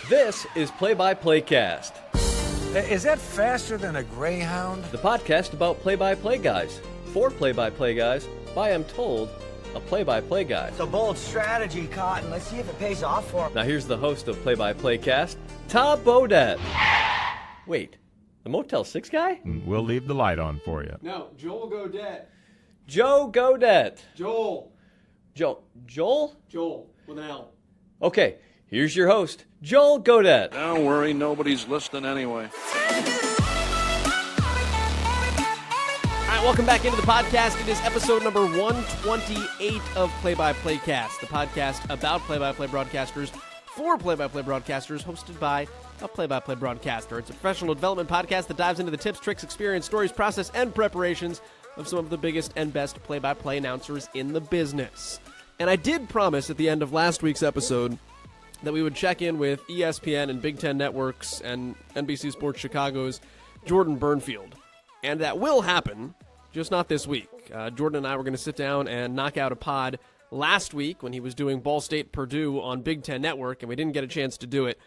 This is Play-by-PlayCast. Is that faster than a Greyhound? The podcast about play-by-play guys. For play-by-play guys, by, I'm told, a play-by-play guy. It's a bold strategy, Cotton. Let's see if it pays off for him. Now here's the host of Play-by-PlayCast, Tom Bodett. Wait, the Motel 6 guy? We'll leave the light on for you. No, Joel Godet. Joe Godet. Joel. Joel? Joel, with an L. Okay, here's your host, Joel Godet. Don't worry, nobody's listening anyway. All right, welcome back into the podcast. It is episode number 128 of Play-by-PlayCast, the podcast about play-by-play broadcasters for play-by-play broadcasters, hosted by a play-by-play broadcaster. It's a professional development podcast that dives into the tips, tricks, experience, stories, process, and preparations of some of the biggest and best play-by-play announcers in the business. And I did promise at the end of last week's episode that we would check in with ESPN and Big Ten Networks and NBC Sports Chicago's Jordan Burnfield. And that will happen, just not this week. Jordan and I were going to sit down and knock out a pod last week when he was doing Ball State Purdue on Big Ten Network, and we didn't get a chance to do it.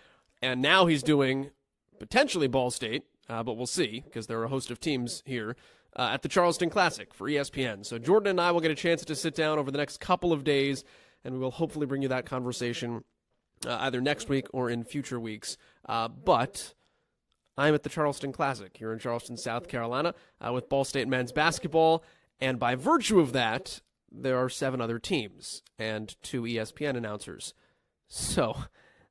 And now he's doing potentially Ball State, but we'll see, because there are a host of teams here, at the Charleston Classic for ESPN. So Jordan and I will get a chance to sit down over the next couple of days, and we will hopefully bring you that conversation either next week or in future weeks. But I'm at the Charleston Classic here in Charleston, South Carolina, with Ball State men's basketball, and by virtue of that, there are 7 other teams and 2 ESPN announcers. So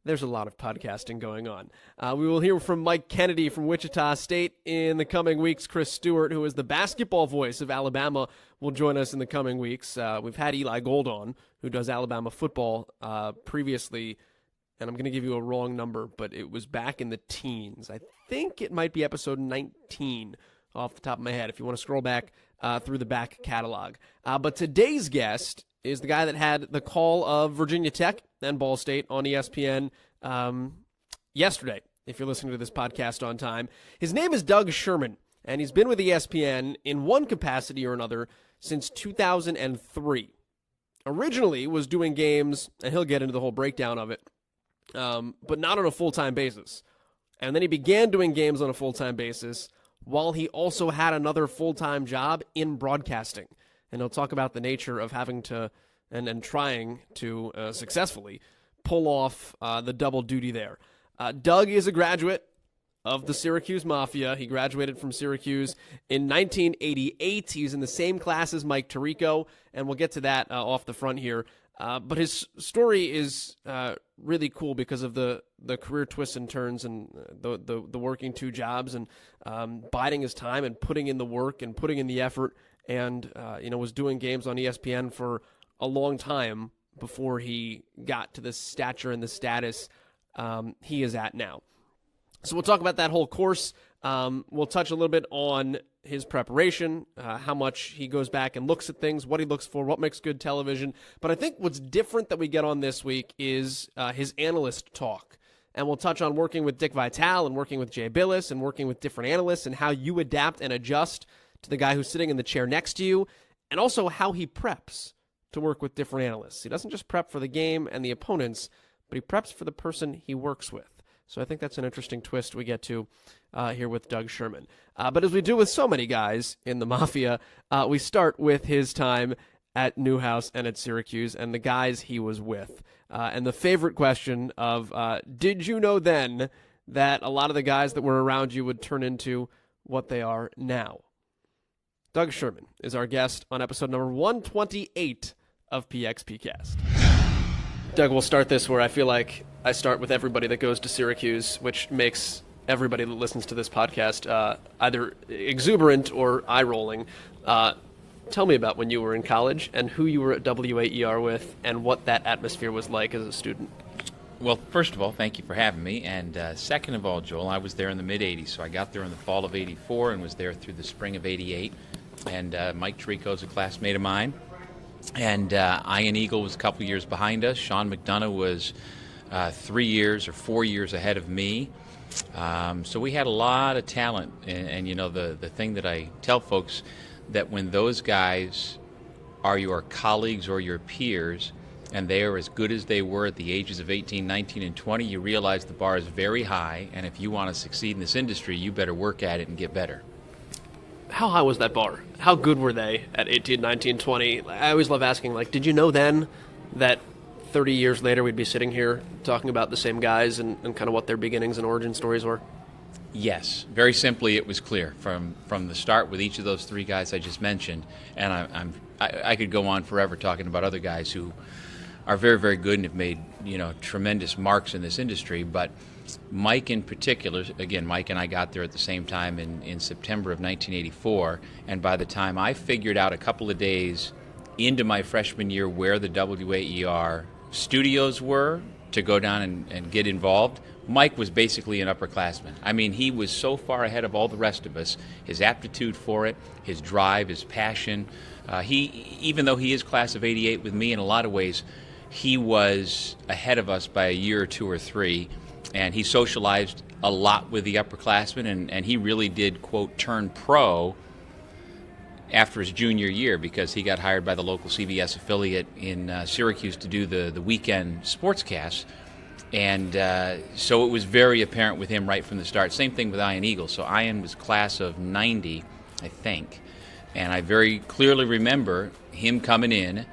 there's a lot of podcasting going on. We will hear from Mike Kennedy from Wichita State in the coming weeks. Chris Stewart, who is the basketball voice of Alabama, will join us in the coming weeks. We've had Eli Gold on, who does Alabama football previously, and I'm going to give you a wrong number, but it was back in the teens. I think it might be episode 19 off the top of my head, if you want to scroll back through the back catalog. But today's guest is the guy that had the call of Virginia Tech and Ball State on ESPN yesterday, if you're listening to this podcast on time. His name is Doug Sherman, and he's been with ESPN in one capacity or another since 2003. Originally was doing games, and he'll get into the whole breakdown of it, but not on a full-time basis. And then he began doing games on a full-time basis while he also had another full-time job in broadcasting. And he'll talk about the nature of having to and trying to successfully pull off the double duty there. Doug is a graduate of the Syracuse Mafia. He graduated from Syracuse in 1988. He's in the same class as Mike Tirico, and we'll get to that off the front here. But his story is really cool because of the career twists and turns and the working 2 jobs and biding his time and putting in the work and putting in the effort, and was doing games on ESPN for a long time before he got to the stature and the status he is at now. So we'll talk about that whole course. We'll touch a little bit on his preparation, how much he goes back and looks at things, what he looks for, what makes good television. But I think what's different that we get on this week is his analyst talk. And we'll touch on working with Dick Vitale and working with Jay Billis and working with different analysts and how you adapt and adjust to the guy who's sitting in the chair next to you, and also how he preps to work with different analysts. He doesn't just prep for the game and the opponents, but he preps for the person he works with. So I think that's an interesting twist we get to here with Doug Sherman. But as we do with so many guys in the Mafia, we start with his time at Newhouse and at Syracuse and the guys he was with. And the favorite question of, did you know then that a lot of the guys that were around you would turn into what they are now? Doug Sherman is our guest on episode number 128 of PXPcast. Doug, we'll start this where I feel like I start with everybody that goes to Syracuse, which makes everybody that listens to this podcast either exuberant or eye-rolling. Tell me about when you were in college and who you were at WAER with and what that atmosphere was like as a student. Well, first of all, thank you for having me. And second of all, Joel, I was there in the mid-'80s, so I got there in the fall of '84 and was there through the spring of '88. And Mike Tirico is a classmate of mine. And Ian Eagle was a couple years behind us. Sean McDonough was 3 years or 4 years ahead of me. So we had a lot of talent. And you know, the thing that I tell folks, that when those guys are your colleagues or your peers, and they are as good as they were at the ages of 18, 19, and 20, you realize the bar is very high, and if you want to succeed in this industry, you better work at it and get better. How high was that bar? How good were they at 18, 19, 20? I always love asking, like, did you know then that 30 years later we'd be sitting here talking about the same guys and kind of what their beginnings and origin stories were? Yes. Very simply, it was clear from the start with each of those three guys I just mentioned, and I could go on forever talking about other guys who are very, very good and have made, tremendous marks in this industry. But Mike in particular, again, Mike and I got there at the same time in September of 1984, and by the time I figured out a couple of days into my freshman year where the WAER studios were to go down and get involved, Mike was basically an upperclassman. I mean, he was so far ahead of all the rest of us. His aptitude for it, his drive, his passion. Even though he is class of 88 with me in a lot of ways, he was ahead of us by a year or two or three, and he socialized a lot with the upperclassmen, and he really did, quote, turn pro after his junior year because he got hired by the local CBS affiliate in Syracuse to do the weekend sportscast. And so it was very apparent with him right from the start. Same thing with Ian Eagle. So Ian was class of 90, I think. And I very clearly remember him coming in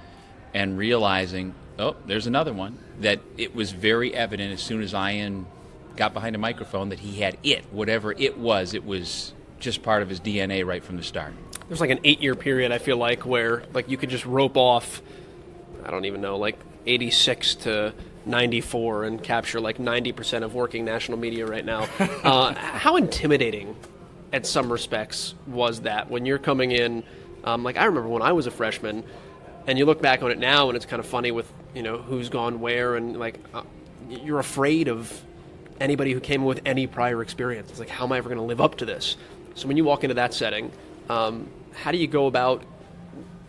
and realizing, oh, there's another one, that it was very evident as soon as Ian got behind a microphone that he had it. Whatever it was just part of his DNA right from the start. There's like an 8-year period, I feel like, where like you could just rope off, I don't even know, like 86 to 94 and capture like 90% of working national media right now. How intimidating at some respects was that when you're coming in? Like I remember when I was a freshman, and you look back on it now and it's kind of funny with, who's gone where, and like you're afraid of anybody who came in with any prior experience. It's like, how am I ever going to live up to this? So when you walk into that setting, how do you go about,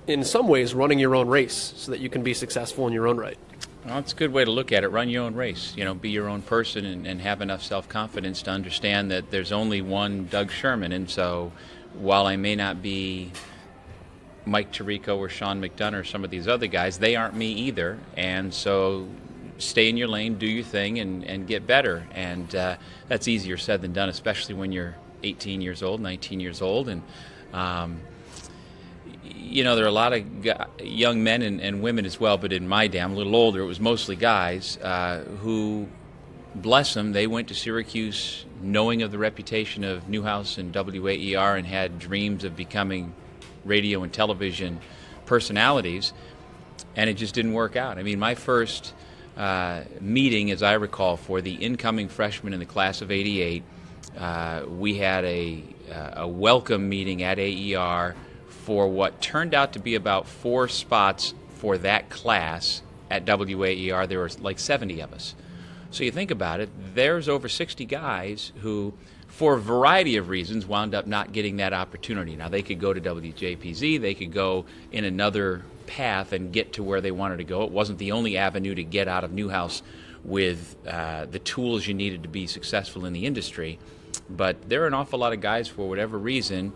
in some ways, running your own race so that you can be successful in your own right? Well, it's a good way to look at it. Run your own race. Be your own person and have enough self-confidence to understand that there's only one Doug Sherman. And so while I may not be Mike Tirico or Sean McDonough or some of these other guys, they aren't me either. And so stay in your lane, do your thing, and get better. And that's easier said than done, especially when you're 18 years old, 19 years old. And there are a lot of young men and women as well, but in my day, I'm a little older, it was mostly guys who, bless them, they went to Syracuse knowing of the reputation of Newhouse and WAER and had dreams of becoming radio and television personalities, and it just didn't work out. I mean, my first meeting, as I recall, for the incoming freshmen in the class of 88, we had a welcome meeting at AER for what turned out to be about 4 spots for that class at WAER. There were like 70 of us. So you think about it, there's over 60 guys who, for a variety of reasons, wound up not getting that opportunity. Now, they could go to WJPZ, they could go in another path and get to where they wanted to go. It wasn't the only avenue to get out of Newhouse with the tools you needed to be successful in the industry. But there are an awful lot of guys, for whatever reason,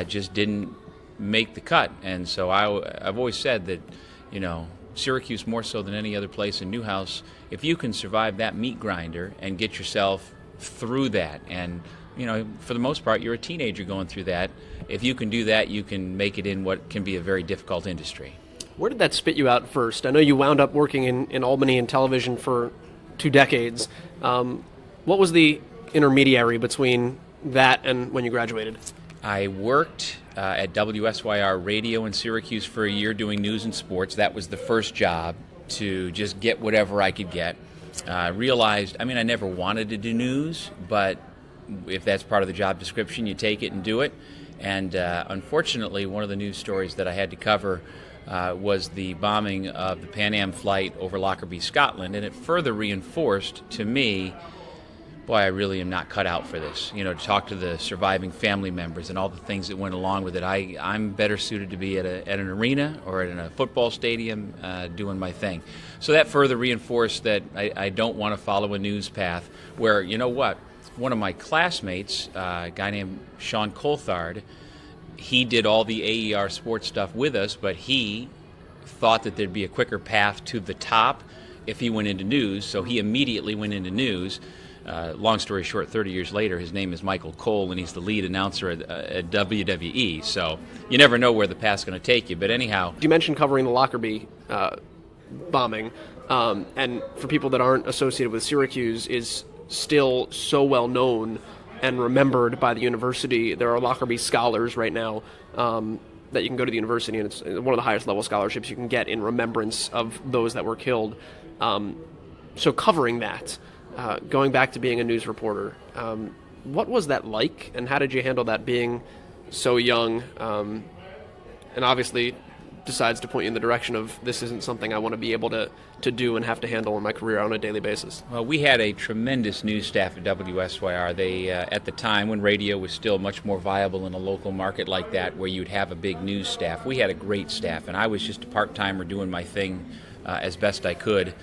just didn't make the cut. And so I've always said that, Syracuse, more so than any other place in Newhouse, if you can survive that meat grinder and get yourself through that, and for the most part you're a teenager going through that, if you can do that, you can make it in what can be a very difficult industry. Where did that spit you out first? I know you wound up working in Albany in television for 2 decades. What was the intermediary between that and when you graduated? I worked at WSYR Radio in Syracuse for a year doing news and sports. That was the first job, to just get whatever I could get. Realized, I never wanted to do news, but if that's part of the job description, you take it and do it. And unfortunately, one of the news stories that I had to cover was the bombing of the Pan Am flight over Lockerbie, Scotland, and it further reinforced to me, boy, I really am not cut out for this. To talk to the surviving family members and all the things that went along with it. I'm better suited to be at an arena or at a football stadium doing my thing. So that further reinforced that I don't want to follow a news path where, one of my classmates, a guy named Sean Coulthard, he did all the AER sports stuff with us, but he thought that there'd be a quicker path to the top if he went into news, so he immediately went into news. Long story short, 30 years later, his name is Michael Cole, and he's the lead announcer at WWE. So you never know where the path's going to take you. But anyhow, You mentioned covering the Lockerbie bombing, and for people that aren't associated with Syracuse, is still so well known and remembered by the university. There are Lockerbie scholars right now that you can go to the university, and it's one of the highest level scholarships you can get in remembrance of those that were killed. So covering that, going back to being a news reporter, what was that like, and how did you handle that being so young, and obviously decides to point you in the direction of this isn't something I want to be able to do and have to handle in my career on a daily basis? well, we had a tremendous news staff at WSYR. They, at the time when radio was still much more viable in a local market like that, where you'd have a big news staff, we had a great staff, and I was just a part-timer doing my thing as best I could.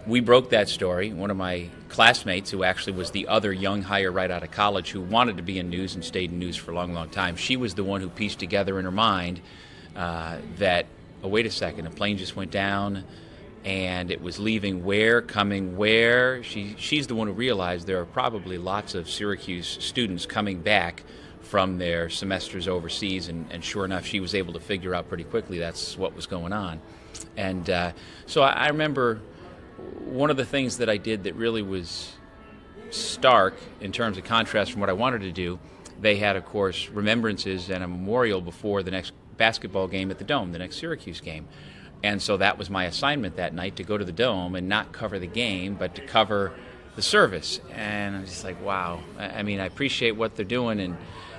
We broke that story. One of my classmates, who actually was the other young hire right out of college who wanted to be in news and stayed in news for a long, long time, she was the one who pieced together in her mind that, oh, wait a second, a plane just went down and it was leaving where, coming where. She's the one who realized there are probably lots of Syracuse students coming back from their semesters overseas, and sure enough, she was able to figure out pretty quickly that's what was going on. And so I remember one of the things that I did that really was stark in terms of contrast from what I wanted to do. They had, of course, remembrances and a memorial before the next basketball game at the Dome, the next Syracuse game. And so that was my assignment that night, to go to the Dome and not cover the game, but to cover the service. And I'm just like, wow. I mean, I appreciate what they're doing,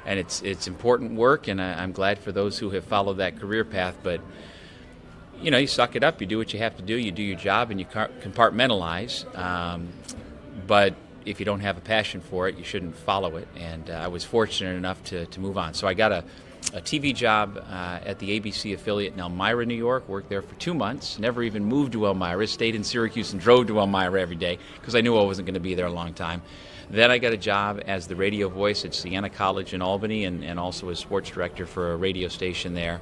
and it's important work, and I'm glad for those who have followed that career path. But you know, you suck it up, you do what you have to do, you do your job, and you compartmentalize. But if you don't have a passion for it, you shouldn't follow it. And I was fortunate enough to move on. So I got a TV job at the ABC affiliate in Elmira, New York, worked there for 2 months, never even moved to Elmira, stayed in Syracuse and drove to Elmira every day because I knew I wasn't going to be there a long time. Then I got a job as the radio voice at Siena College in Albany, and also as sports director for a radio station there.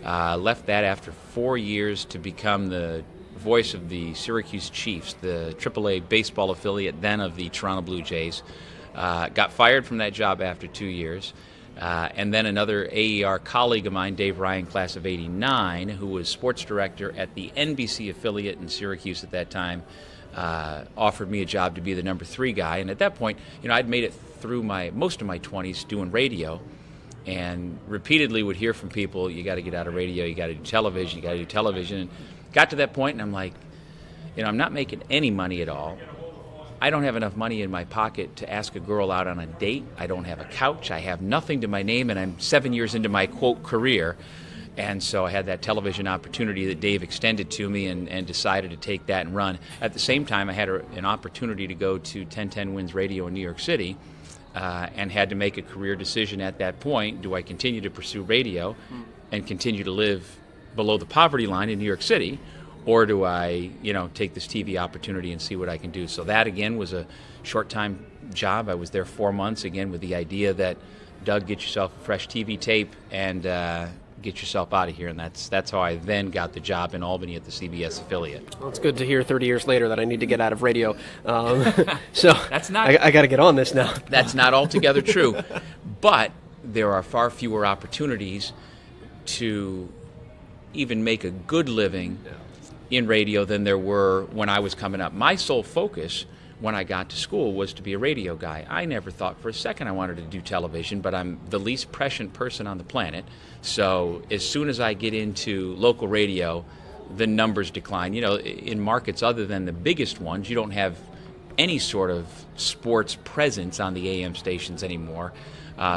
Left that after 4 years to become the voice of the Syracuse Chiefs, the AAA baseball affiliate then of the Toronto Blue Jays. Got fired from that job after 2 years. And then another AER colleague of mine, Dave Ryan, class of '89, who was sports director at the NBC affiliate in Syracuse at that time, offered me a job to be the number 3 guy. And at that point, you know, I'd made it through most of my 20s doing radio, and repeatedly would hear from people, you got to get out of radio, you got to do television, you got to do television. And got to that point, and I'm like, you know, I'm not making any money at all. I don't have enough money in my pocket to ask a girl out on a date. I don't have a couch. I have nothing to my name, and I'm 7 years into my, quote, career. And so I had that television opportunity that Dave extended to me, and decided to take that and run. At the same time, I had an opportunity to go to 1010 Wins Radio in New York City, and had to make a career decision at that point. Do I continue to pursue radio and continue to live below the poverty line in New York City, or do I, you know, take this TV opportunity and see what I can do? So that, again, was a short-time job. I was there 4 months, again, with the idea that, Doug, get yourself a fresh TV tape and get yourself out of here. And that's how I then got the job in Albany at the CBS affiliate. Well, it's good to hear 30 years later that I need to get out of radio. So that's not. I got to get on this now. That's not altogether true. But there are far fewer opportunities to even make a good living in radio than there were when I was coming up. My sole focus when I got to school was to be a radio guy. I never thought for a second I wanted to do television, but I'm the least prescient person on the planet. So as soon as I get into local radio, the numbers decline. You know, in markets other than the biggest ones, you don't have any sort of sports presence on the AM stations anymore.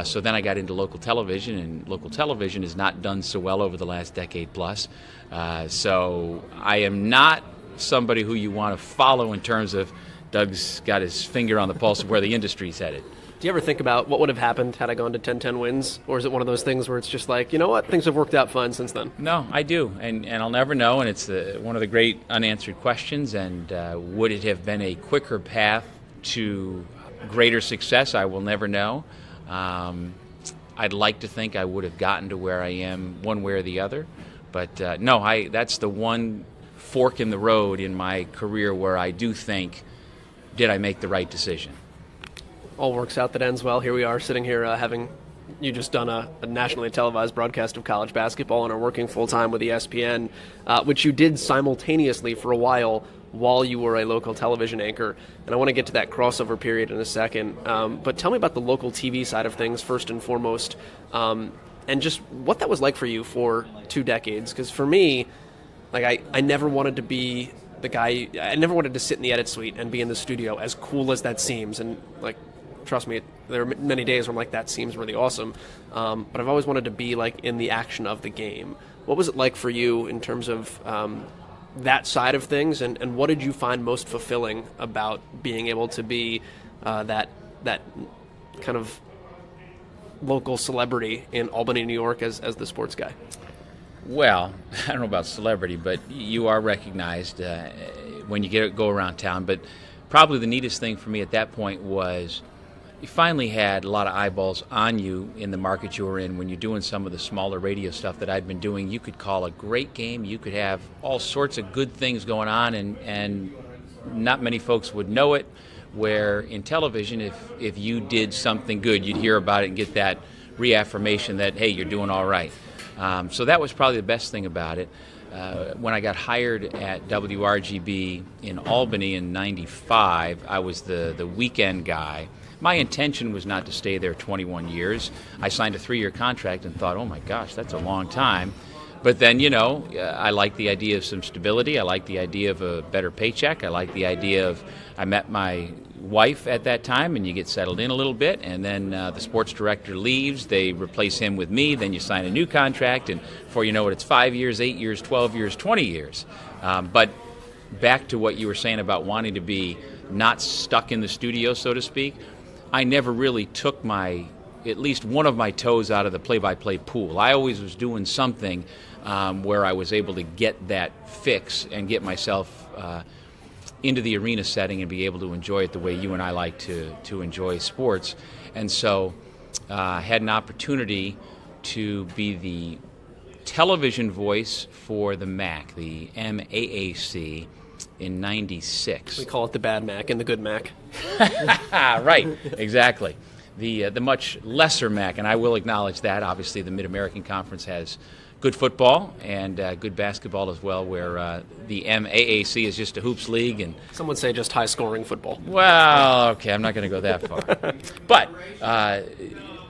So then I got into local television, and local television has not done so well over the last decade plus. So I am not somebody who you want to follow in terms of Doug's got his finger on the pulse of where the industry's headed. Do you ever think about what would have happened had I gone to 1010 Wins? Or is it one of those things where it's just like, you know what, things have worked out fine since then? No, I do, and I'll never know, and it's one of the great unanswered questions, and would it have been a quicker path to greater success? I will never know. I'd like to think I would have gotten to where I am one way or the other, But no, that's the one fork in the road in my career where I do think, did I make the right decision? All works out that ends well. Here we are sitting here having you just done a nationally televised broadcast of college basketball and are working full-time with ESPN, which you did simultaneously for a while you were a local television anchor. And I want to get to that crossover period in a second. But tell me about the local TV side of things first and foremost, and just what that was like for you for 2 decades. Because for me, like I never wanted to be the guy. I never wanted to sit in the edit suite and be in the studio, as cool as that seems. And like, trust me, there are many days where I'm like, that seems really awesome. But I've always wanted to be like in the action of the game. What was it like for you in terms of that side of things, and what did you find most fulfilling about being able to be that kind of local celebrity in Albany, New York as the sports guy? Well, I don't know about celebrity, but you are recognized when you go around town. But probably the neatest thing for me at that point was you finally had a lot of eyeballs on you in the market you were in when you're doing some of the smaller radio stuff that I'd been doing. You could call a great game. You could have all sorts of good things going on, and not many folks would know it, where in television, if you did something good, you'd hear about it and get that reaffirmation that, hey, you're doing all right. So that was probably the best thing about it. When I got hired at WRGB in Albany in '95, I was the weekend guy. My intention was not to stay there 21 years. I signed a 3-year contract and thought, oh my gosh, that's a long time. But then, I like the idea of some stability. I like the idea of a better paycheck. I like the idea of, I met my wife at that time, and you get settled in a little bit, and then the sports director leaves. They replace him with me. Then you sign a new contract, and before you know it, it's 5 years, 8 years, 12 years, 20 years. But back to what you were saying about wanting to be not stuck in the studio, so to speak, I never really took at least one of my toes out of the play-by-play pool. I always was doing something where I was able to get that fix and get myself into the arena setting and be able to enjoy it the way you and I like to enjoy sports. And so I had an opportunity to be the television voice for the MAC, the MAAC, in '96. We call it the bad MAC and the good MAC. Right, exactly. The much lesser MAC, and I will acknowledge that. Obviously, the Mid-American Conference has good football and good basketball as well, where the MAAC is just a hoops league. And some would say just high-scoring football. Well, okay, I'm not going to go that far. But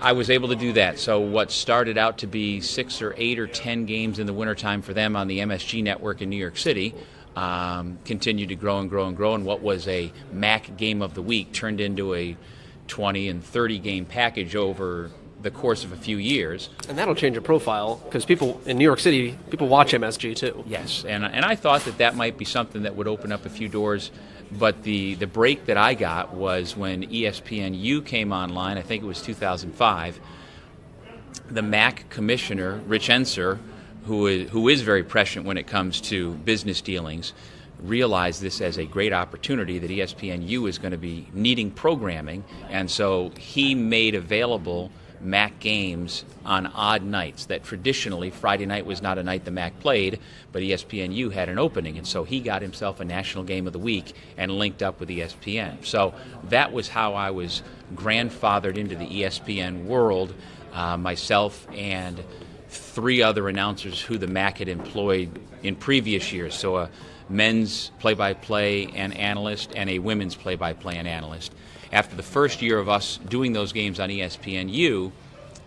I was able to do that. So what started out to be 6 or 8 or 10 games in the wintertime for them on the MSG network in New York City continued to grow and grow and grow, and what was a MAC game of the week turned into a 20 and 30 game package over the course of a few years. And that'll change your profile, because people in New York City, people watch MSG too. Yes, and I thought that might be something that would open up a few doors, but the break that I got was when ESPNU came online. I think it was 2005. The MAC commissioner, Rich Enser, who is very prescient when it comes to business dealings, realized this as a great opportunity that ESPNU is going to be needing programming, and so he made available MAC games on odd nights. That traditionally Friday night was not a night the MAC played, but ESPNU had an opening, and so he got himself a national game of the week and linked up with ESPN. So that was how I was grandfathered into the ESPN world. Myself and 3 other announcers who the MAC had employed in previous years. So a men's play-by-play and analyst and a women's play-by-play and analyst. After the first year of us doing those games on ESPNU,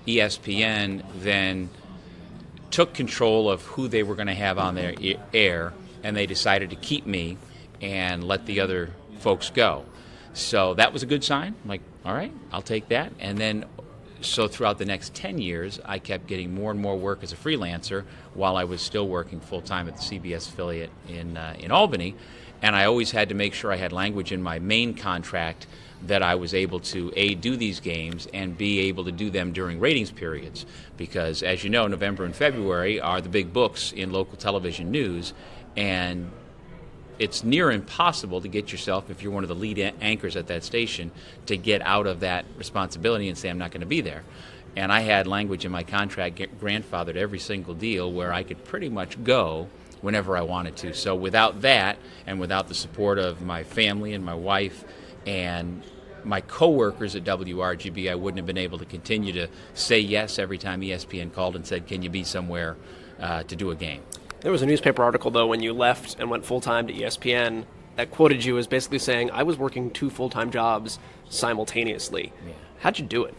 ESPN then took control of who they were going to have on their air, and they decided to keep me and let the other folks go. So that was a good sign. I'm like, all right, I'll take that. And then so throughout the next 10 years, I kept getting more and more work as a freelancer while I was still working full-time at the CBS affiliate in Albany. And I always had to make sure I had language in my main contract that I was able to, A, do these games, and B, able to do them during ratings periods. Because, as you know, November and February are the big books in local television news, and it's near impossible to get yourself, if you're one of the lead anchors at that station, to get out of that responsibility and say, I'm not going to be there. And I had language in my contract grandfathered every single deal where I could pretty much go whenever I wanted to. So without that, and without the support of my family and my wife and my coworkers at WRGB, I wouldn't have been able to continue to say yes every time ESPN called and said, can you be somewhere to do a game? There was a newspaper article, though, when you left and went full-time to ESPN that quoted you as basically saying, I was working 2 full-time jobs simultaneously. Yeah. How'd you do it?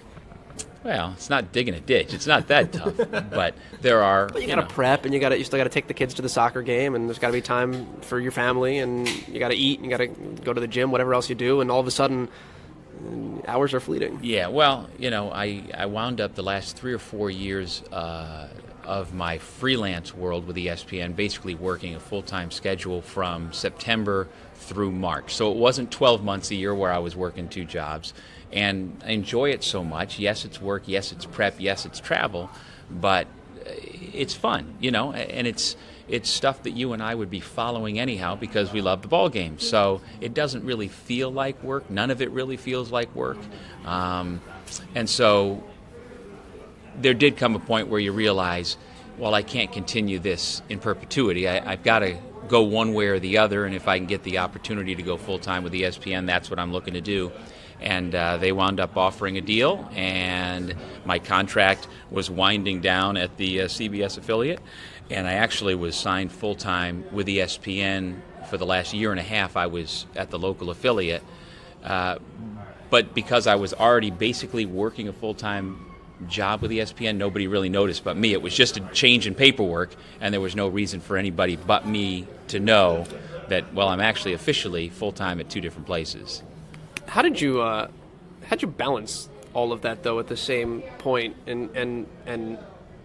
Well, it's not digging a ditch. It's not that tough. But there are. But you got to prep, and you still got to take the kids to the soccer game, and there's got to be time for your family, and you got to eat, and you got to go to the gym, whatever else you do, and all of a sudden, hours are fleeting. Yeah. Well, I wound up the last 3 or 4 years of my freelance world with ESPN, basically working a full-time schedule from September through March. So it wasn't 12 months a year where I was working 2 jobs. And I enjoy it so much. Yes, it's work. Yes, it's prep. Yes, it's travel. But it's fun, and it's stuff that you and I would be following anyhow because we love the ball game. So it doesn't really feel like work. None of it really feels like work. And so there did come a point where you realize, well, I can't continue this in perpetuity. I've got to go one way or the other, and if I can get the opportunity to go full-time with ESPN, that's what I'm looking to do. And they wound up offering a deal, and my contract was winding down at the CBS affiliate, and I actually was signed full-time with ESPN for the last year and a half. I was at the local affiliate, but because I was already basically working a full-time job with ESPN, nobody really noticed but me. It was just a change in paperwork, and there was no reason for anybody but me to know that, well, I'm actually officially full-time at 2 different places. How'd you balance all of that, though, at the same point and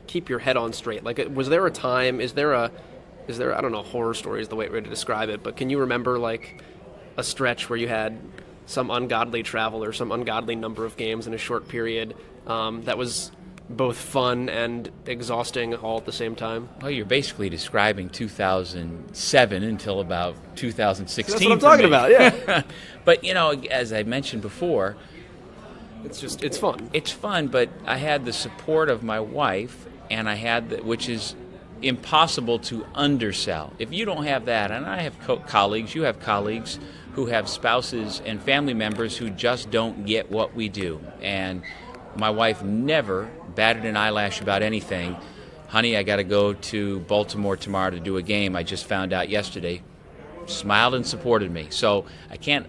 keep your head on straight? Like, was there a time, is there, I don't know, horror story is the way to describe it, but can you remember, like, a stretch where you had some ungodly travel or some ungodly number of games in a short period that was both fun and exhausting all at the same time? Well, you're basically describing 2007 until about 2016. That's what I'm talking about, yeah. But, as I mentioned before, it's fun. It's fun, but I had the support of my wife, and I had which is impossible to undersell. If you don't have that, and I have colleagues, you have colleagues who have spouses and family members who just don't get what we do. And my wife never batted an eyelash about anything. Honey, I got to go to Baltimore tomorrow to do a game. I just found out yesterday. Smiled and supported me. So I can't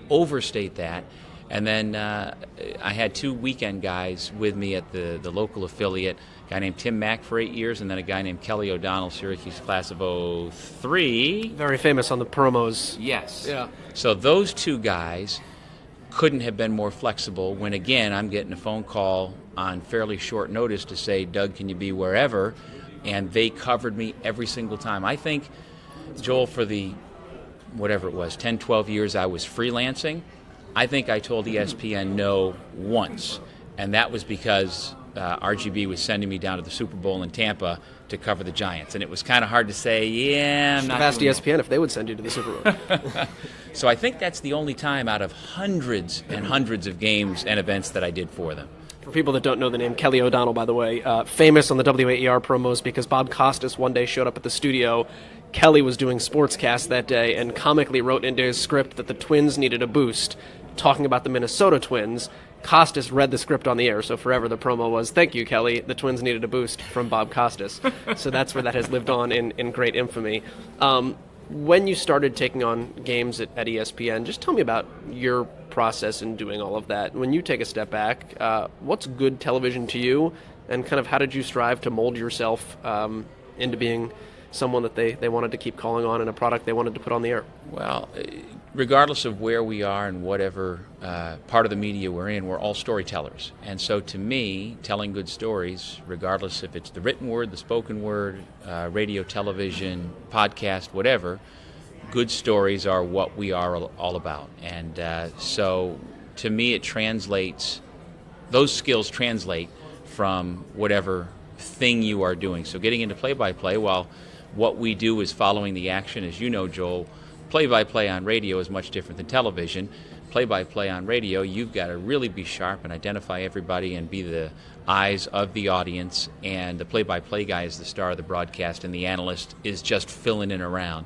overstate that. And then I had 2 weekend guys with me at the local affiliate, a guy named Tim Mack for 8 years, and then a guy named Kelly O'Donnell, Syracuse class of 03. Very famous on the promos. Yes. Yeah. So those 2 guys couldn't have been more flexible when, again, I'm getting a phone call on fairly short notice to say, Doug, can you be wherever? And they covered me every single time. I think, Joel, for the, whatever it was, 10, 12 years I was freelancing, I think I told ESPN no once. And that was because RGB was sending me down to the Super Bowl in Tampa to cover the Giants. And it was kind of hard to say, yeah, I'm not asked ESPN if they would send you to the Super Bowl. So I think that's the only time out of hundreds and hundreds of games and events that I did for them. For people that don't know the name, Kelly O'Donnell, by the way, famous on the WAER promos because Bob Costas one day showed up at the studio. Kelly was doing sportscast that day and comically wrote into his script that the Twins needed a boost, talking about the Minnesota Twins. Costas read the script on the air, so forever the promo was, thank you, Kelly, the Twins needed a boost from Bob Costas. So that's where that has lived on in great infamy. When you started taking on games at ESPN, just tell me about your process in doing all of that. When you take a step back, what's good television to you, and kind of how did you strive to mold yourself into being someone that they wanted to keep calling on and a product they wanted to put on the air? Well, regardless of where we are and whatever part of the media we're in, we're all storytellers. And so to me, telling good stories, regardless if it's the written word, the spoken word, radio, television, podcast, whatever, good stories are what we are all about. And so to me it translates, those skills translate from whatever thing you are doing. So getting into play-by-play, while what we do is following the action, as you know, Joel, play-by-play on radio is much different than television. Play-by-play on radio, you've got to really be sharp and identify everybody and be the eyes of the audience, and the play-by-play guy is the star of the broadcast, and the analyst is just filling in around.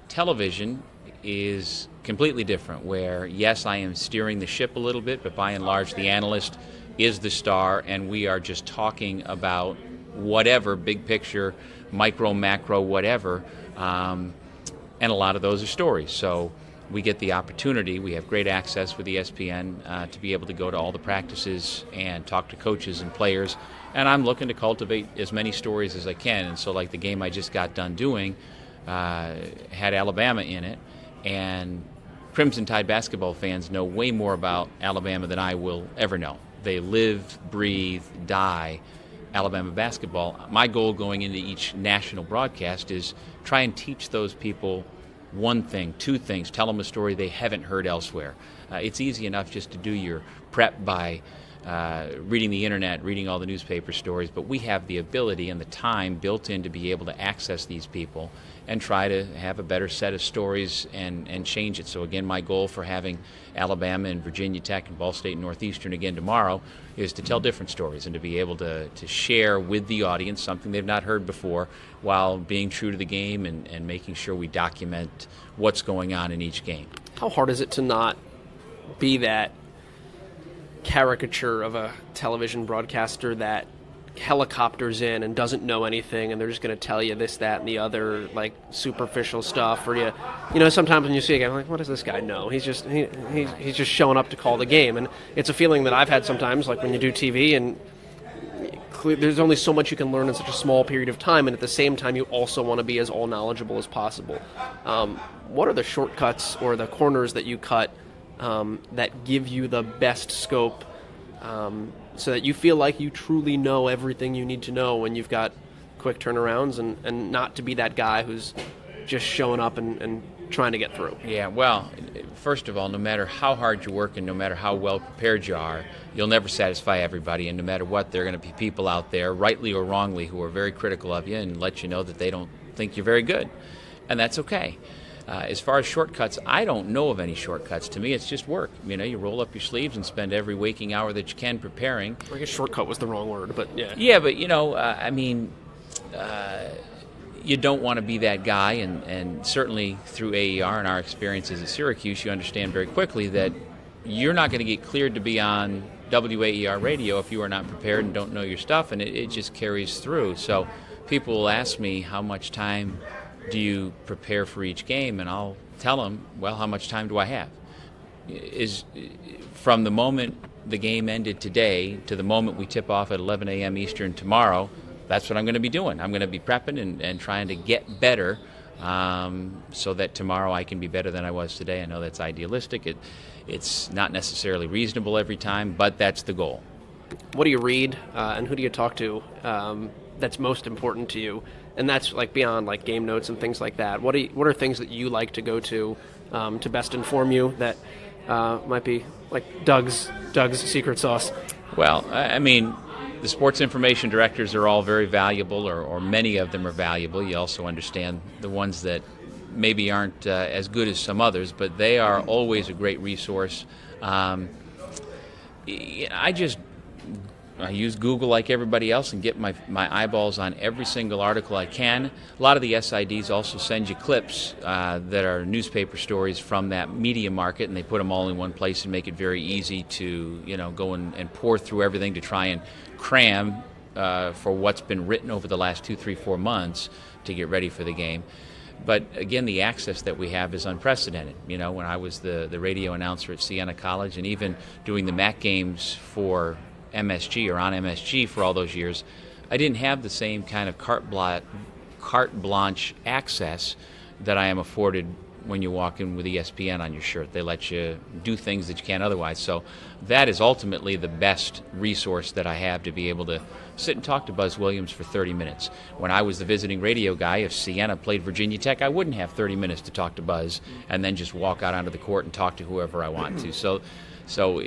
Television is completely different, where, yes, I am steering the ship a little bit, but by and large, the analyst is the star, and we are just talking about whatever, big picture, micro, macro, whatever, and a lot of those are stories. So we get the opportunity, we have great access with ESPN to be able to go to all the practices and talk to coaches and players, and I'm looking to cultivate as many stories as I can. And so like the game I just got done doing had Alabama in it, and Crimson Tide basketball fans know way more about Alabama than I will ever know. They live, breathe, die Alabama basketball. My goal going into each national broadcast is try and teach those people one thing, two things, tell them a story they haven't heard elsewhere. It's easy enough just to do your prep by reading the internet, reading all the newspaper stories, but we have the ability and the time built in to be able to access these people and try to have a better set of stories and change it. So again, my goal for having Alabama and Virginia Tech and Ball State and Northeastern again tomorrow is to tell different stories and to be able to share with the audience something they've not heard before, while being true to the game and making sure we document what's going on in each game. How hard is it to not be that caricature of a television broadcaster that helicopters in and doesn't know anything, and they're just going to tell you this, that, and the other, like superficial stuff? Or you know, sometimes when you see a game, like, what does this guy know? He's just showing up to call the game, and it's a feeling that I've had sometimes, like when you do TV, and there's only so much you can learn in such a small period of time, and at the same time, you also want to be as all knowledgeable as possible. What are the shortcuts or the corners that you cut that give you the best scope, so that you feel like you truly know everything you need to know when you've got quick turnarounds, and not to be that guy who's just showing up and trying to get through? Yeah, well, first of all, no matter how hard you work and no matter how well prepared you are, you'll never satisfy everybody, and no matter what, there are going to be people out there, rightly or wrongly, who are very critical of you and let you know that they don't think you're very good, and that's okay. As far as shortcuts, I don't know of any shortcuts. To me, it's just work. You know, you roll up your sleeves and spend every waking hour that you can preparing. I guess shortcut was the wrong word, but yeah. Yeah, but, you know, you don't want to be that guy, and certainly through AER and our experiences at Syracuse, you understand very quickly that you're not going to get cleared to be on WAER radio if you are not prepared and don't know your stuff, and it just carries through. So people will ask me, how much time do you prepare for each game? And I'll tell them, well, how much time do I have? Is from the moment the game ended today to the moment we tip off at 11 a.m. Eastern tomorrow, that's what I'm going to be doing. I'm going to be prepping and trying to get better, so that tomorrow I can be better than I was today. I know that's idealistic. It's not necessarily reasonable every time, but that's the goal. What do you read, and who do you talk to that's most important to you? And that's like beyond like game notes and things like that. What are things that you like to go to best inform you that might be like Doug's secret sauce? Well, I mean, the sports information directors are all very valuable, or many of them are valuable. You also understand the ones that maybe aren't as good as some others, but they are always a great resource. I use Google like everybody else and get my eyeballs on every single article I can. A lot of the SIDs also send you clips that are newspaper stories from that media market, and they put them all in one place and make it very easy to, you know, go and pour through everything to try and cram for what's been written over the last 2, 3, 4 months to get ready for the game. But again, the access that we have is unprecedented. You know, when I was the radio announcer at Siena College, and even doing the MAC games for MSG or on MSG for all those years, I didn't have the same kind of carte blanche access that I am afforded when you walk in with ESPN on your shirt. They let you do things that you can't otherwise. So that is ultimately the best resource that I have, to be able to sit and talk to Buzz Williams for 30 minutes. When I was the visiting radio guy, if Siena played Virginia Tech, I wouldn't have 30 minutes to talk to Buzz and then just walk out onto the court and talk to whoever I want to. So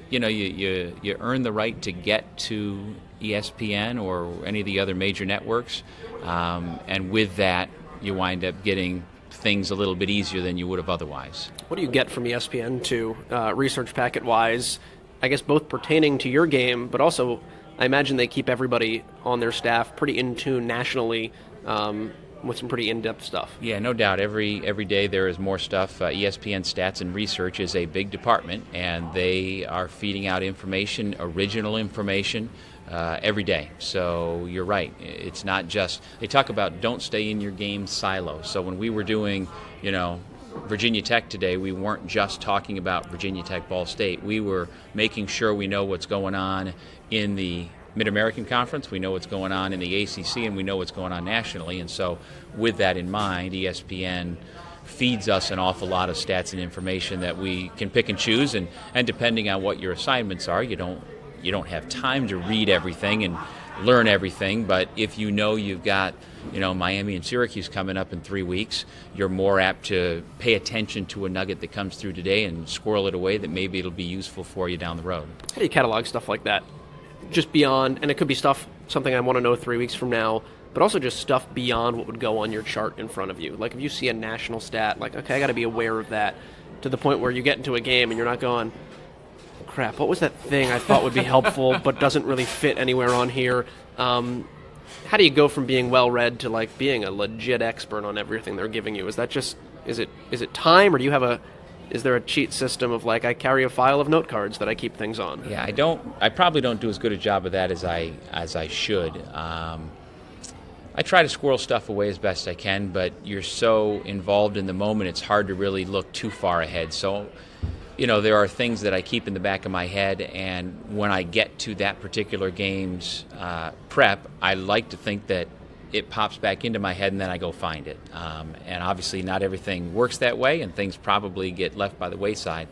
you know, you earn the right to get to ESPN or any of the other major networks, and with that, you wind up getting things a little bit easier than you would have otherwise. What do you get from ESPN to research packet-wise, I guess both pertaining to your game, but also I imagine they keep everybody on their staff pretty in tune nationally with some pretty in-depth stuff. Yeah, no doubt. Every day there is more stuff. ESPN Stats and Research is a big department, and they are feeding out information, original information, every day. So you're right. It's not just, they talk about don't stay in your game silo. So when we were doing, Virginia Tech today, we weren't just talking about Virginia Tech Ball State. We were making sure we know what's going on in the Mid-American Conference, we know what's going on in the ACC, and we know what's going on nationally. And so with that in mind, ESPN feeds us an awful lot of stats and information that we can pick and choose. And depending on what your assignments are, you don't have time to read everything and learn everything. But if you know you've got Miami and Syracuse coming up in 3 weeks, you're more apt to pay attention to a nugget that comes through today and squirrel it away that maybe it'll be useful for you down the road. How do you catalog stuff like that? Just beyond, and it could be something I want to know 3 weeks from now, but also just stuff beyond what would go on your chart in front of you. Like if you see a national stat, like, okay, I got to be aware of that, to the point where you get into a game and you're not going, crap, what was that thing I thought would be helpful but doesn't really fit anywhere on here? How do you go from being well-read to like being a legit expert on everything they're giving you? Is that just, is it time, or do you have is there a cheat system of like I carry a file of note cards that I keep things on? Yeah, I probably don't do as good a job of that as I should. I try to squirrel stuff away as best I can, but you're so involved in the moment, it's hard to really look too far ahead. So, there are things that I keep in the back of my head, and when I get to that particular game's prep, I like to think that it pops back into my head and then I go find it. And obviously not everything works that way, and things probably get left by the wayside.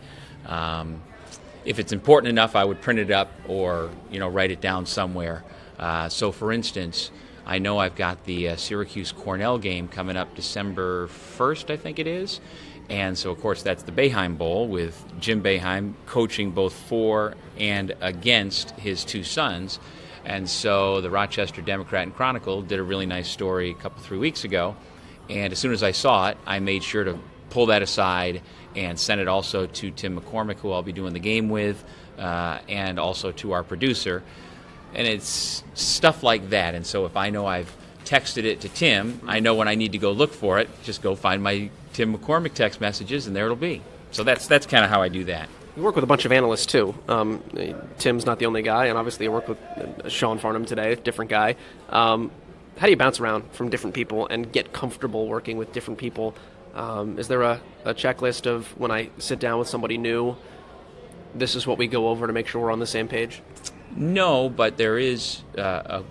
If it's important enough, I would print it up or write it down somewhere. So for instance, I know I've got the Syracuse-Cornell game coming up December 1st, I think it is. And so, of course, that's the Boeheim Bowl with Jim Boeheim coaching both for and against his two sons. And so the Rochester Democrat and Chronicle did a really nice story 3 weeks ago. And as soon as I saw it, I made sure to pull that aside and send it also to Tim McCormick, who I'll be doing the game with, and also to our producer. And it's stuff like that. And so if I know I've texted it to Tim, I know when I need to go look for it, just go find my Tim McCormick text messages, and there it'll be. So that's kind of how I do that. You work with a bunch of analysts, too. Tim's not the only guy, and obviously you work with Sean Farnham today, different guy. How do you bounce around from different people and get comfortable working with different people? Is there a checklist of when I sit down with somebody new, this is what we go over to make sure we're on the same page? No, but there is a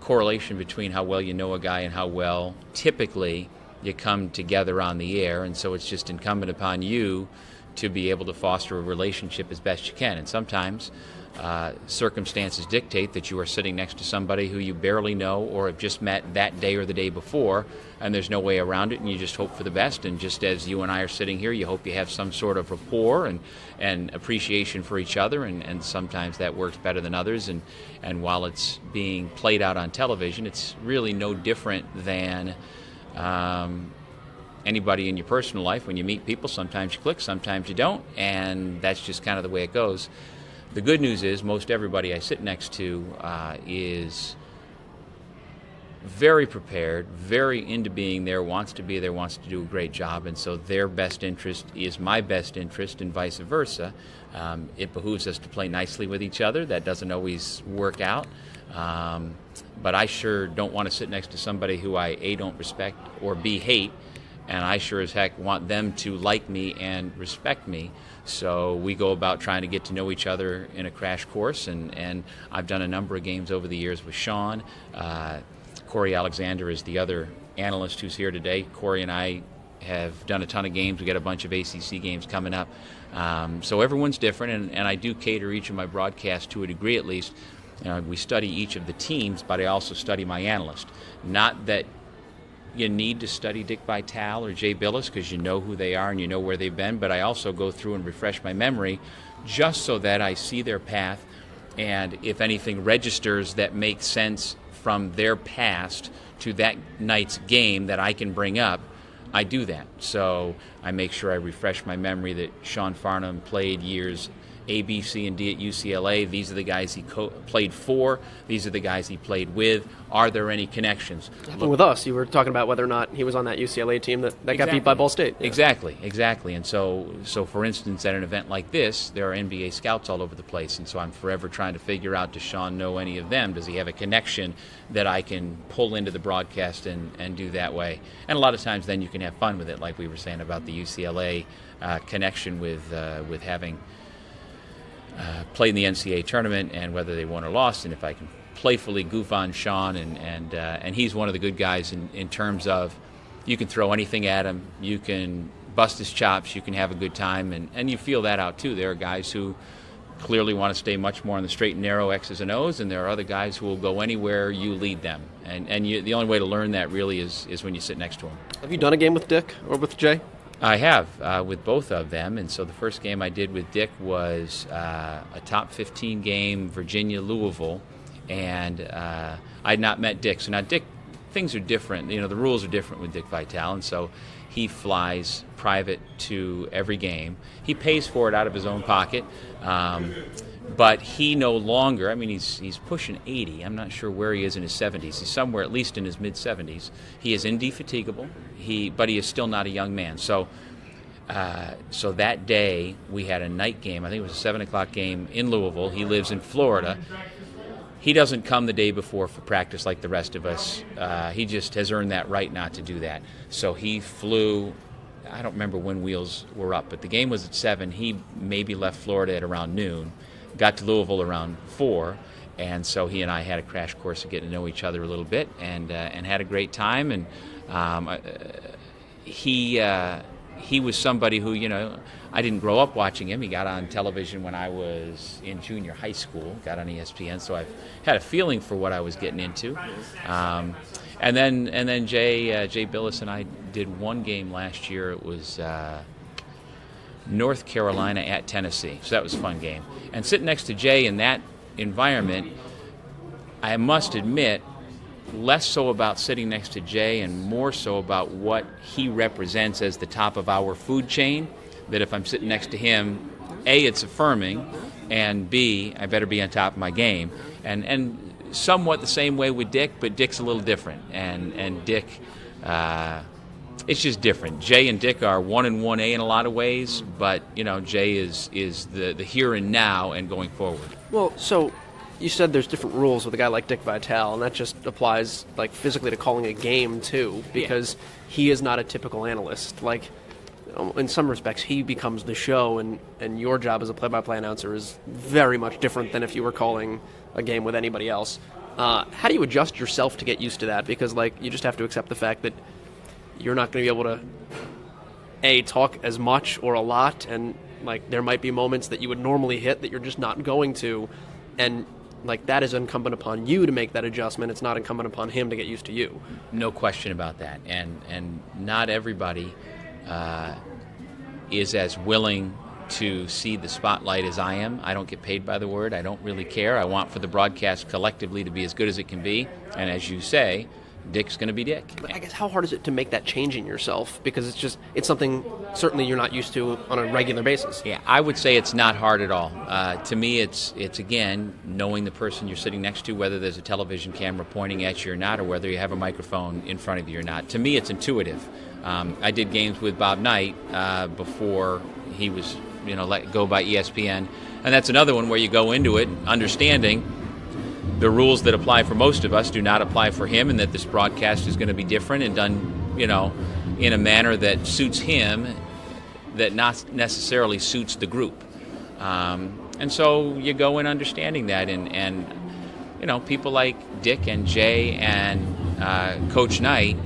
correlation between how well you know a guy and how well typically you come together on the air, and so it's just incumbent upon you to be able to foster a relationship as best you can. And sometimes circumstances dictate that you are sitting next to somebody who you barely know or have just met that day or the day before, and there's no way around it, and you just hope for the best. And just as you and I are sitting here, you hope you have some sort of rapport and appreciation for each other, and sometimes that works better than others. And while it's being played out on television, it's really no different than anybody in your personal life. When you meet people, sometimes you click, sometimes you don't, and that's just kind of the way it goes. The good news is most everybody I sit next to is very prepared, very into being there, wants to be there, wants to do a great job, and so their best interest is my best interest and vice versa. It behooves us to play nicely with each other. That doesn't always work out. But I sure don't want to sit next to somebody who I, A, don't respect, or B, hate, and I sure as heck want them to like me and respect me. So we go about trying to get to know each other in a crash course, and I've done a number of games over the years with Sean. Corey Alexander is the other analyst who's here today. Corey and I have done a ton of games. We got a bunch of ACC games coming up. So everyone's different, and I do cater each of my broadcasts to a degree at least. We study each of the teams, but I also study my analyst. Not that you need to study Dick Vitale or Jay Billis because you know who they are and you know where they've been, but I also go through and refresh my memory just so that I see their path, and if anything registers that makes sense from their past to that night's game that I can bring up, I do that. So I make sure I refresh my memory that Sean Farnham played years A, B, C, and D at UCLA. These are the guys he played for. These are the guys he played with. Are there any connections? With us, you were talking about whether or not he was on that UCLA team that got beat by Ball State. Yeah. Exactly. And so for instance, at an event like this, there are NBA scouts all over the place. And so I'm forever trying to figure out, does Sean know any of them? Does he have a connection that I can pull into the broadcast and do that way? And a lot of times then you can have fun with it, like we were saying about the UCLA connection with having played in the NCAA tournament and whether they won or lost, and if I can playfully goof on Sean, and he's one of the good guys in terms of you can throw anything at him, you can bust his chops, you can have a good time, and you feel that out too. There are guys who clearly want to stay much more on the straight and narrow X's and O's, and there are other guys who will go anywhere you lead them, and the only way to learn that really is when you sit next to him. Have you done a game with Dick or with Jay? I have, with both of them. And so the first game I did with Dick was a top 15 game, Virginia-Louisville. And I had not met Dick. So now Dick, things are different. The rules are different with Dick Vitale. And so he flies private to every game. He pays for it out of his own pocket. But he no longer, he's pushing 80. I'm not sure where he is in his 70s. He's somewhere at least in his mid-70s. He is indefatigable, but he is still not a young man. So that day we had a night game. I think it was a 7 o'clock game in Louisville. He lives in Florida. He doesn't come the day before for practice like the rest of us. He just has earned that right not to do that. So he flew, I don't remember when wheels were up, but the game was at 7. He maybe left Florida at around noon. Got to Louisville around 4, and so he and I had a crash course of getting to know each other a little bit, and had a great time. And he was somebody who, I didn't grow up watching him. He got on television when I was in junior high school, got on ESPN, so I've had a feeling for what I was getting into. And then Jay Billis and I did one game last year. It was North Carolina at Tennessee. So that was a fun game. And sitting next to Jay in that environment, I must admit, less so about sitting next to Jay and more so about what he represents as the top of our food chain, that if I'm sitting next to him, A, it's affirming, and B, I better be on top of my game. And somewhat the same way with Dick, but Dick's a little different. And Dick... it's just different. Jay and Dick are 1 and 1A in a lot of ways, but Jay is the here and now and going forward. Well, so you said there's different rules with a guy like Dick Vitale, and that just applies like physically to calling a game too, because he is not a typical analyst. Like in some respects, he becomes the show, and your job as a play-by-play announcer is very much different than if you were calling a game with anybody else. How do you adjust yourself to get used to that? Because you just have to accept the fact that you're not going to be able to, A, talk as much or a lot, and there might be moments that you would normally hit that you're just not going to, and that is incumbent upon you to make that adjustment. It's not incumbent upon him to get used to you. No question about that, and not everybody is as willing to see the spotlight as I am. I don't get paid by the word. I don't really care. I want for the broadcast collectively to be as good as it can be, and as you say, Dick's going to be Dick. But I guess how hard is it to make that change in yourself? Because it's something certainly you're not used to on a regular basis. Yeah, I would say it's not hard at all. To me, it's again, knowing the person you're sitting next to, whether there's a television camera pointing at you or not, or whether you have a microphone in front of you or not. To me, it's intuitive. I did games with Bob Knight before he was let go by ESPN. And that's another one where you go into it understanding the rules that apply for most of us do not apply for him, and that this broadcast is going to be different and done, in a manner that suits him, that not necessarily suits the group. And so you go in understanding that, and people like Dick and Jay and Coach Knight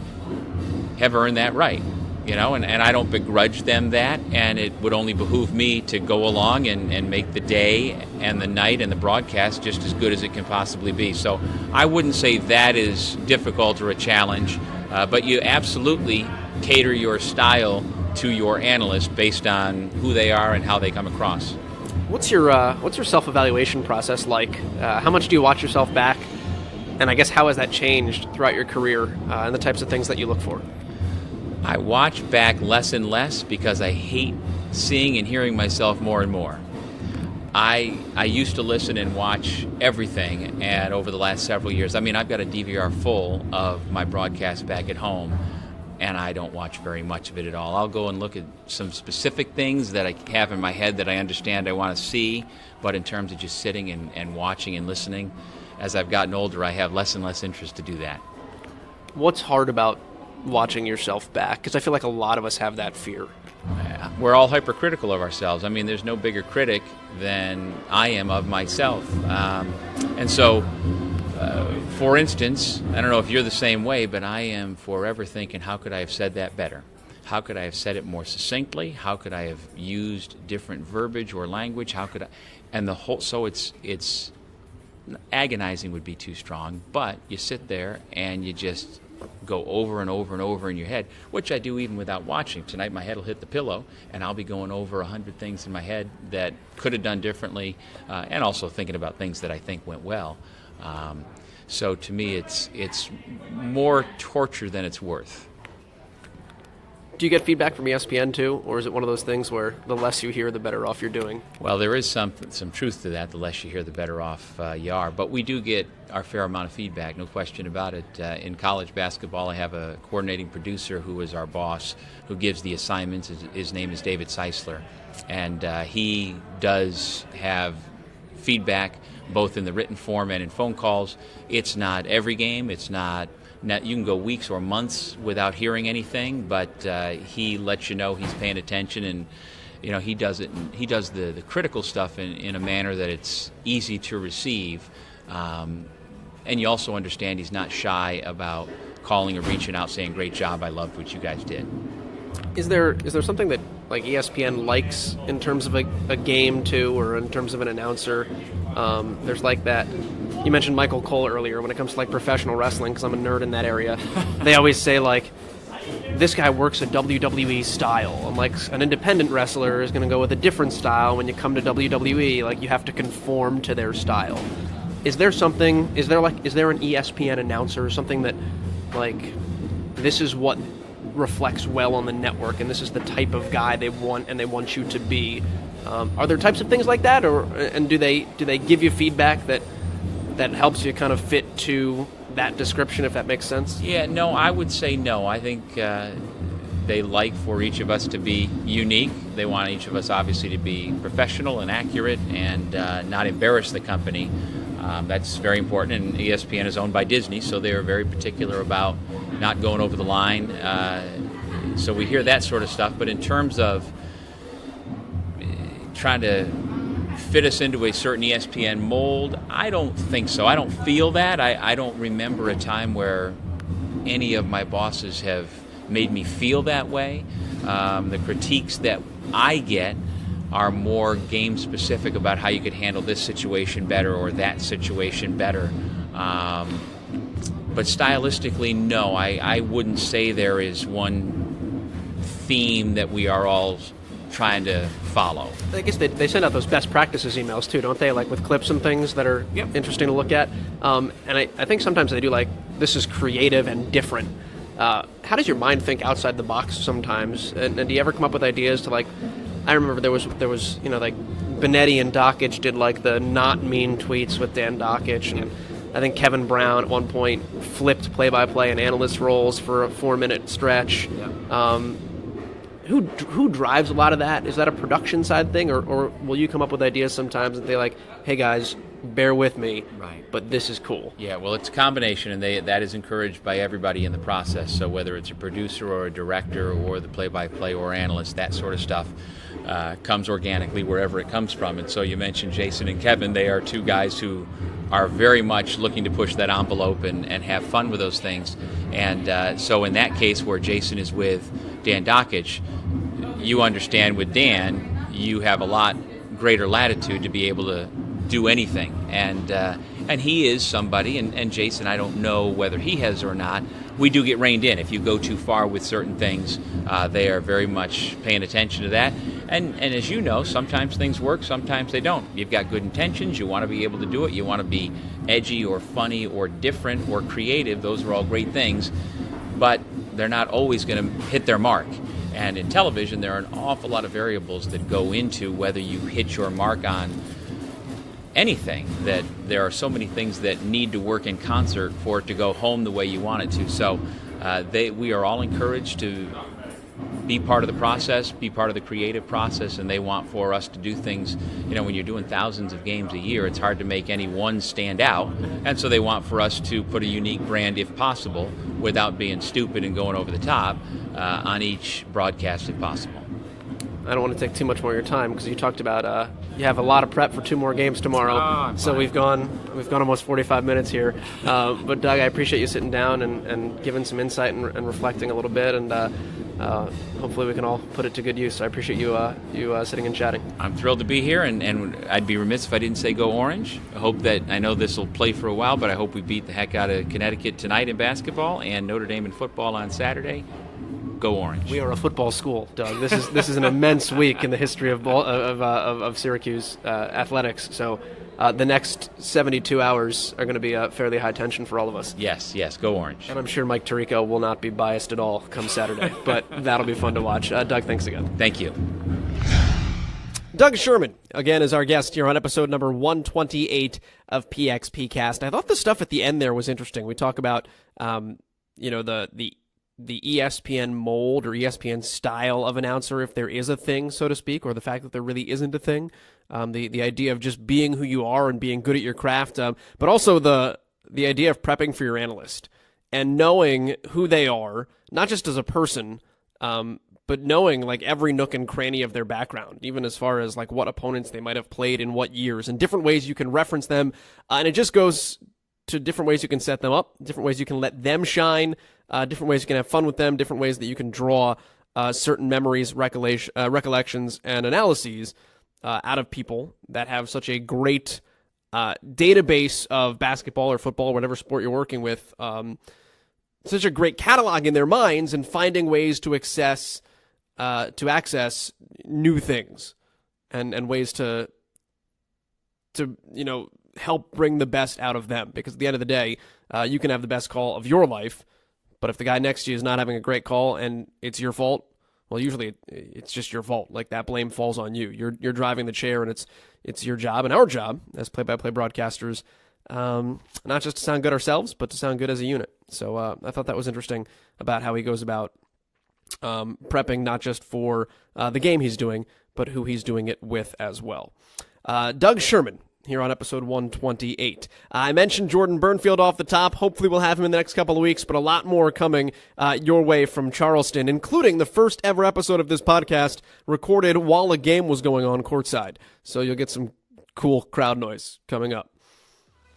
have earned that right. And I don't begrudge them that, and it would only behoove me to go along and make the day and the night and the broadcast just as good as it can possibly be. So I wouldn't say that is difficult or a challenge, but you absolutely cater your style to your analyst based on who they are and how they come across. What's your self-evaluation process like? How much do you watch yourself back? And I guess how has that changed throughout your career and the types of things that you look for? I watch back less and less because I hate seeing and hearing myself more and more. I used to listen and watch everything, and over the last several years, I've got a DVR full of my broadcast back at home, and I don't watch very much of it at all. I'll go and look at some specific things that I have in my head that I understand I want to see, but in terms of just sitting and watching and listening, as I've gotten older, I have less and less interest to do that. What's hard about watching yourself back? Because I feel like a lot of us have that fear. We're all hypercritical of ourselves. There's no bigger critic than I am of myself. And so, for instance, I don't know if you're the same way, but I am forever thinking, how could I have said that better? How could I have said it more succinctly? How could I have used different verbiage or language? How could I? And the whole, so it's agonizing would be too strong, but you sit there and you just go over and over and over in your head, which I do even without watching. Tonight my head will hit the pillow, and I'll be going over 100 things in my head that could have done differently, and also thinking about things that I think went well. So to me, it's more torture than it's worth. Do you get feedback from ESPN too, or is it one of those things where the less you hear, the better off you're doing? Well, there is some truth to that. The less you hear, the better off you are. But we do get our fair amount of feedback, no question about it. In college basketball, I have a coordinating producer who is our boss, who gives the assignments. His name is David Seisler, and he does have feedback both in the written form and in phone calls. It's not every game. It's not. Now, you can go weeks or months without hearing anything, but he lets you know he's paying attention, and he does it. He does the critical stuff in a manner that it's easy to receive, and you also understand he's not shy about calling or reaching out, saying, "Great job! I loved what you guys did." Is there something that like ESPN likes in terms of a game too, or in terms of an announcer? There's like that. You mentioned Michael Cole earlier. When it comes to like professional wrestling, because I'm a nerd in that area, they always say like, this guy works a WWE style. And like an independent wrestler is going to go with a different style. When you come to WWE, like you have to conform to their style. Is there something? Is there an ESPN announcer or something that like this is what reflects well on the network, and this is the type of guy they want, and they want you to be? Are there types of things like that, and do they give you feedback that helps you kind of fit to that description, if that makes sense? Yeah, no, I would say no. I think they like for each of us to be unique. They want each of us, obviously, to be professional and accurate and not embarrass the company. That's very important, and ESPN is owned by Disney, so they are very particular about not going over the line. So we hear that sort of stuff, but in terms of trying to fit us into a certain ESPN mold, I don't think so. I don't feel that. I don't remember a time where any of my bosses have made me feel that way. The critiques that I get are more game specific about how you could handle this situation better or that situation better. But stylistically, no, I wouldn't say there is one theme that we are all trying to follow. I guess they send out those best practices emails too, don't they? Like with clips and things that are interesting to look at. And I think sometimes they do like, this is creative and different. How does your mind think outside the box sometimes? And do you ever come up with ideas to like, I remember there was like Benetti and Dockich did like the not mean tweets with Dan Dockich, and I think Kevin Brown at one point flipped play-by-play and analyst roles for a 4-minute stretch. Who drives a lot of that? Is that a production side thing, or will you come up with ideas sometimes and they're like, hey guys, bear with me, right, but this is cool? Yeah, well, it's a combination, and that is encouraged by everybody in the process. So whether it's a producer or a director or the play-by-play or analyst, that sort of stuff comes organically wherever it comes from. And so you mentioned Jason and Kevin. They are two guys who are very much looking to push that envelope and have fun with those things. And so in that case where Jason is with Dan Dockich, you understand with Dan, you have a lot greater latitude to be able to do anything. And he is somebody, and Jason, I don't know whether he has or not, we do get reined in. If you go too far with certain things, they are very much paying attention to that. And as you know, sometimes things work, sometimes they don't. You've got good intentions, you want to be able to do it, you want to be edgy or funny or different or creative. Those are all great things. But they're not always going to hit their mark. And in television, there are an awful lot of variables that go into whether you hit your mark on anything, that there are so many things that need to work in concert for it to go home the way you want it to. So we are all encouraged to be part of the process, be part of the creative process, and they want for us to do things. When you're doing thousands of games a year, it's hard to make any one stand out, and so they want for us to put a unique brand, if possible, without being stupid and going over the top on each broadcast if possible. I don't want to take too much more of your time because you talked about you have a lot of prep for 2 more games tomorrow. So we've gone almost 45 minutes here. But Doug, I appreciate you sitting down and giving some insight and reflecting a little bit, and hopefully we can all put it to good use. So I appreciate you sitting and chatting. I'm thrilled to be here, and I'd be remiss if I didn't say go Orange. I know this will play for a while, but I hope we beat the heck out of Connecticut tonight in basketball and Notre Dame in football on Saturday. Go Orange. We are a football school, Doug. This is an immense week in the history of Syracuse athletics. So the next 72 hours are going to be fairly high tension for all of us. Yes, go Orange. And I'm sure Mike Tirico will not be biased at all come Saturday, but that'll be fun to watch. Doug, thanks again. Thank you. Doug Sherman, again, is our guest here on episode number 128 of PXPcast. I thought the stuff at the end there was interesting. We talk about, the ESPN mold or ESPN style of announcer, if there is a thing, so to speak, or the fact that there really isn't a thing. The idea of just being who you are and being good at your craft, but also the idea of prepping for your analyst and knowing who they are, not just as a person, but knowing like every nook and cranny of their background, even as far as like what opponents they might have played in what years, and different ways you can reference them. And it just goes to different ways you can set them up, different ways you can let them shine, different ways you can have fun with them, different ways that you can draw certain memories, recollections, and analyses out of people that have such a great database of basketball or football, or whatever sport you're working with, such a great catalog in their minds, and finding ways to access new things and ways to help bring the best out of them. Because at the end of the day, you can have the best call of your life, but if the guy next to you is not having a great call and it's your fault, well, usually it's just your fault. Like, that blame falls on you. You're driving the chair, and it's your job and our job as play-by-play broadcasters, not just to sound good ourselves, but to sound good as a unit. So I thought that was interesting about how he goes about prepping, not just for the game he's doing, but who he's doing it with as well. Doug Sherman, here on episode 128. I mentioned Jordan Burnfield off the top. Hopefully we'll have him in the next couple of weeks, but a lot more coming your way from Charleston, including the first ever episode of this podcast recorded while a game was going on courtside. So you'll get some cool crowd noise coming up,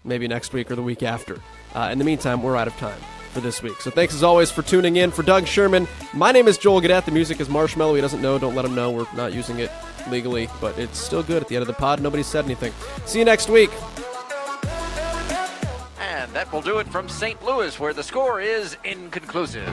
maybe next week or the week after. In the meantime, we're out of time for this week. So thanks as always for tuning in. For Doug Sherman, my name is Joel Gadet. The music is Marshmallow. He doesn't know. Don't let him know. We're not using it legally, but it's still good at the end of the pod. Nobody said anything. See you next week. And that will do it from St. Louis, where the score is inconclusive.